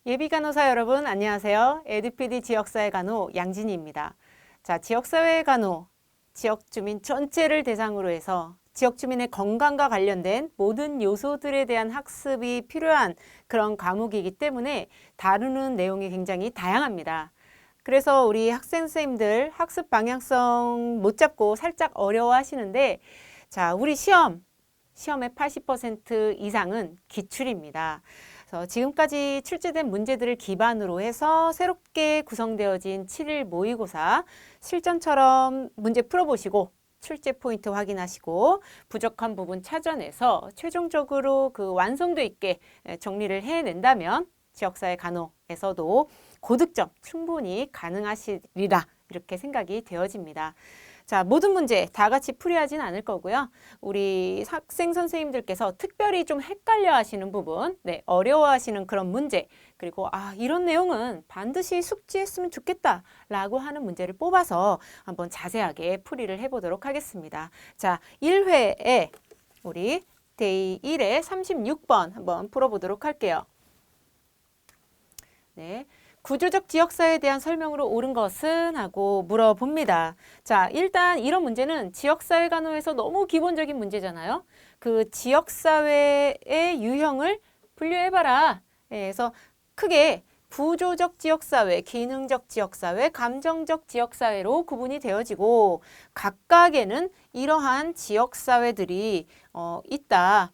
예비 간호사 여러분 안녕하세요. 에듀피디 지역사회 간호 양진희입니다. 자, 지역사회 간호, 지역 주민 전체를 대상으로 해서 지역 주민의 건강과 관련된 모든 요소들에 대한 학습이 필요한 그런 과목이기 때문에 다루는 내용이 굉장히 다양합니다. 그래서 우리 학생 선생님들 학습 방향성 못 잡고 살짝 어려워하시는데, 자, 우리 시험의 80% 이상은 기출입니다. 그래서 지금까지 출제된 문제들을 기반으로 해서 새롭게 구성되어진 7일 모의고사 실전처럼 문제 풀어보시고 출제 포인트 확인하시고 부족한 부분 찾아내서 최종적으로 그 완성도 있게 정리를 해낸다면 지역사회 간호에서도 고득점 충분히 가능하시리라 이렇게 생각이 되어집니다. 자, 모든 문제 다 같이 풀이하진 않을 거고요. 우리 학생 선생님들께서 특별히 좀 헷갈려 하시는 부분, 어려워하시는 그런 문제, 그리고 이런 내용은 반드시 숙지했으면 좋겠다 라고 하는 문제를 뽑아서 한번 자세하게 풀이를 해보도록 하겠습니다. 자, 1회에 우리 데이 1의 36번 한번 풀어보도록 할게요. 네. 구조적 지역사회에 대한 설명으로 옳은 것은? 하고 물어봅니다. 자, 일단 이런 문제는 지역사회 간호에서 너무 기본적인 문제잖아요. 그 지역사회의 유형을 분류해봐라. 그래서 크게 구조적 지역사회, 기능적 지역사회, 감정적 지역사회로 구분이 되어지고 각각에는 이러한 지역사회들이 있다.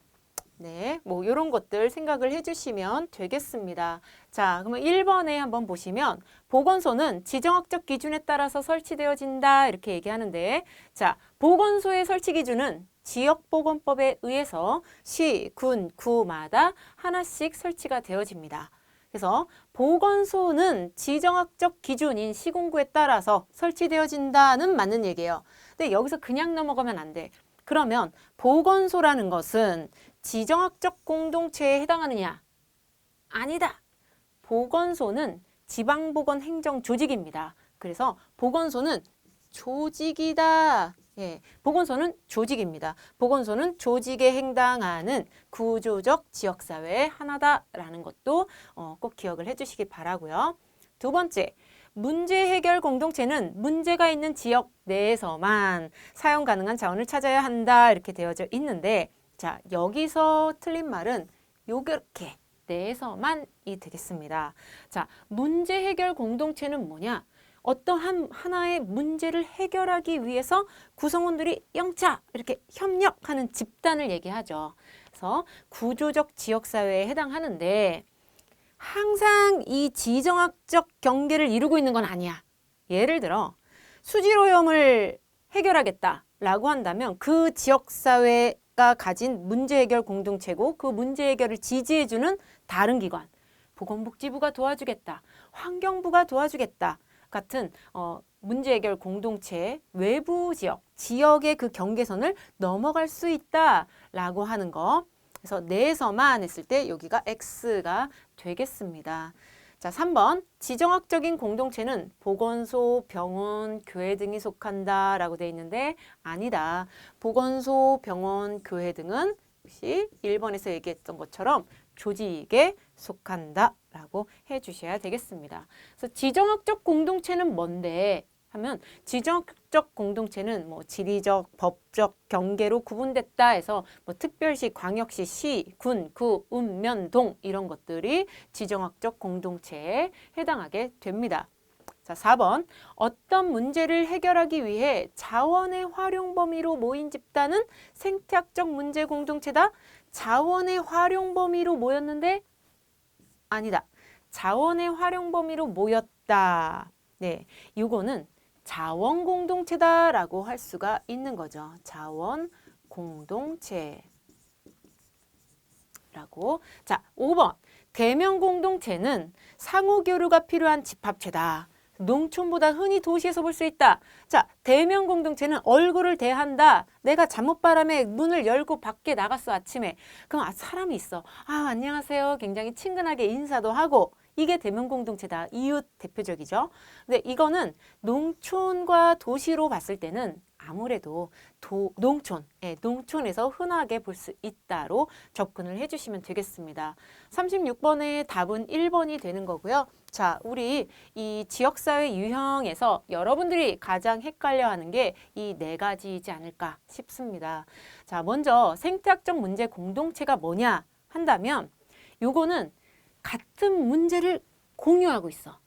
네, 뭐 이런 것들 생각을 해주시면 되겠습니다. 자, 그러면 1번에 한번 보시면 보건소는 지정학적 기준에 따라서 설치되어진다 이렇게 얘기하는데, 자, 보건소의 설치 기준은 지역보건법에 의해서 시, 군, 구마다 하나씩 설치가 되어집니다. 그래서 보건소는 지정학적 기준인 시군구에 따라서 설치되어진다는 맞는 얘기예요. 근데 여기서 그냥 넘어가면 안 돼. 그러면 보건소라는 것은 지정학적 공동체에 해당하느냐? 아니다. 보건소는 지방보건행정조직입니다. 그래서 보건소는 조직이다. 예, 보건소는 조직입니다. 보건소는 조직에 해당하는 구조적 지역사회의 하나다라는 것도 꼭 기억을 해주시기 바라고요. 두 번째, 문제 해결 공동체는 문제가 있는 지역 내에서만 사용 가능한 자원을 찾아야 한다 이렇게 되어져 있는데, 자, 여기서 틀린 말은 요렇게 내에서만이 되겠습니다. 자, 문제 해결 공동체는 뭐냐? 어떠한 하나의 문제를 해결하기 위해서 구성원들이 영차 이렇게 협력하는 집단을 얘기하죠. 그래서 구조적 지역사회에 해당하는데 항상 이 지정학적 경계를 이루고 있는 건 아니야. 예를 들어 수질오염을 해결하겠다라고 한다면 그 지역사회가 가진 문제 해결 공동체고 그 문제 해결을 지지해주는 다른 기관, 보건복지부가 도와주겠다, 환경부가 도와주겠다 같은 문제 해결 공동체 외부 지역의 그 경계선을 넘어갈 수 있다라고 하는 거. 그래서 내에서만 했을 때 여기가 X가 되겠습니다. 자, 3번 지정학적인 공동체는 보건소, 병원, 교회 등이 속한다 라고 되어 있는데 아니다. 보건소, 병원, 교회 등은 역시 1번에서 얘기했던 것처럼 조직에 속한다 라고 해주셔야 되겠습니다. 그래서 지정학적 공동체는 뭔데? 하면 지정학적 공동체는 뭐 지리적, 법적 경계로 구분됐다 해서 뭐 특별시, 광역시, 시, 군, 구, 읍면, 동 이런 것들이 지정학적 공동체에 해당하게 됩니다. 자, 4번 어떤 문제를 해결하기 위해 자원의 활용 범위로 모인 집단은 생태학적 문제 공동체다. 자원의 활용 범위로 모였는데 아니다. 자원의 활용 범위로 모였다. 네, 이거는 자원 공동체다라고 할 수가 있는 거죠. 자원 공동체라고. 자, 5번. 대면 공동체는 상호 교류가 필요한 집합체다. 농촌보다 흔히 도시에서 볼 수 있다. 자, 대면 공동체는 얼굴을 대한다. 내가 잠옷바람에 문을 열고 밖에 나갔어, 아침에. 그럼 사람이 있어. 안녕하세요. 굉장히 친근하게 인사도 하고. 이게 대면 공동체다. 이웃 대표적이죠. 근데 이거는 농촌과 도시로 봤을 때는 아무래도 농촌, 농촌에서 흔하게 볼 수 있다로 접근을 해주시면 되겠습니다. 36번의 답은 1번이 되는 거고요. 자, 우리 이 지역사회 유형에서 여러분들이 가장 헷갈려하는 게 이 네 가지이지 않을까 싶습니다. 자, 먼저 생태학적 문제 공동체가 뭐냐 한다면 요거는 같은 문제를 공유하고 있어.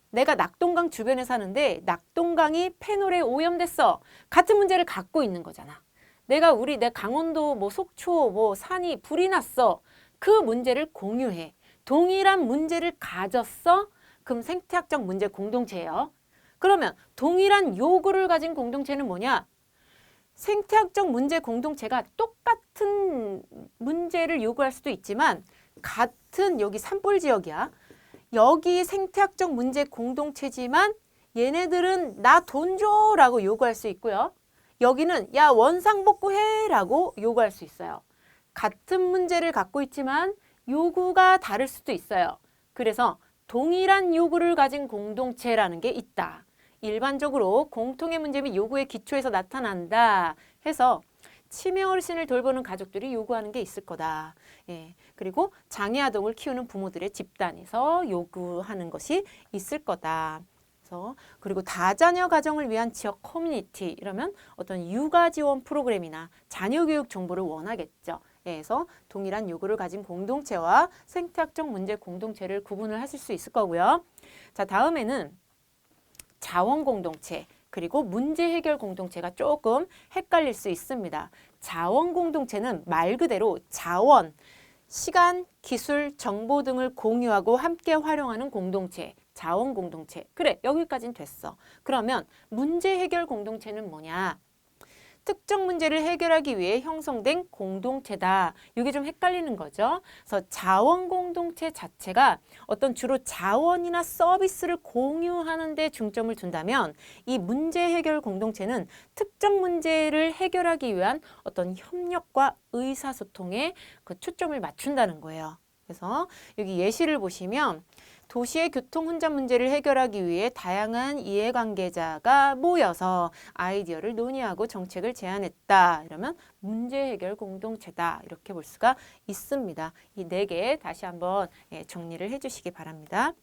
내가 낙동강 주변에 사는데 낙동강이 페놀에 오염됐어. 같은 문제를 갖고 있는 거잖아. 내 강원도 속초 산이 불이 났어. 그 문제를 공유해. 동일한 문제를 가졌어. 그럼 생태학적 문제 공동체예요. 그러면 동일한 요구를 가진 공동체는 뭐냐? 생태학적 문제 공동체가 똑같은 문제를 요구할 수도 있지만 같은 여기 산불 지역이야. 여기 생태학적 문제 공동체지만 얘네들은 나 돈 줘라고 요구할 수 있고요. 여기는 야 원상복구해라고 요구할 수 있어요. 같은 문제를 갖고 있지만 요구가 다를 수도 있어요. 그래서 동일한 요구를 가진 공동체라는 게 있다. 일반적으로 공통의 문제 및 요구의 기초에서 나타난다 해서 치매 어르신을 돌보는 가족들이 요구하는 게 있을 거다. 그리고 장애 아동을 키우는 부모들의 집단에서 요구하는 것이 있을 거다. 그리고 다자녀 가정을 위한 지역 커뮤니티 이러면 어떤 육아 지원 프로그램이나 자녀 교육 정보를 원하겠죠. 그래서 동일한 요구를 가진 공동체와 생태학적 문제 공동체를 구분을 하실 수 있을 거고요. 자, 다음에는 자원 공동체 그리고 문제 해결 공동체가 조금 헷갈릴 수 있습니다. 자원 공동체는 말 그대로 자원, 시간, 기술, 정보 등을 공유하고 함께 활용하는 공동체, 자원 공동체. 그래, 여기까지는 됐어. 그러면 문제 해결 공동체는 뭐냐? 특정 문제를 해결하기 위해 형성된 공동체다. 이게 좀 헷갈리는 거죠. 그래서 자원 공동체 자체가 어떤 주로 자원이나 서비스를 공유하는 데 중점을 둔다면 이 문제 해결 공동체는 특정 문제를 해결하기 위한 어떤 협력과 의사소통에 그 초점을 맞춘다는 거예요. 그래서 여기 예시를 보시면 도시의 교통 혼잡 문제를 해결하기 위해 다양한 이해관계자가 모여서 아이디어를 논의하고 정책을 제안했다. 이러면 문제 해결 공동체다. 이렇게 볼 수가 있습니다. 이 네 개 다시 한번 정리를 해주시기 바랍니다.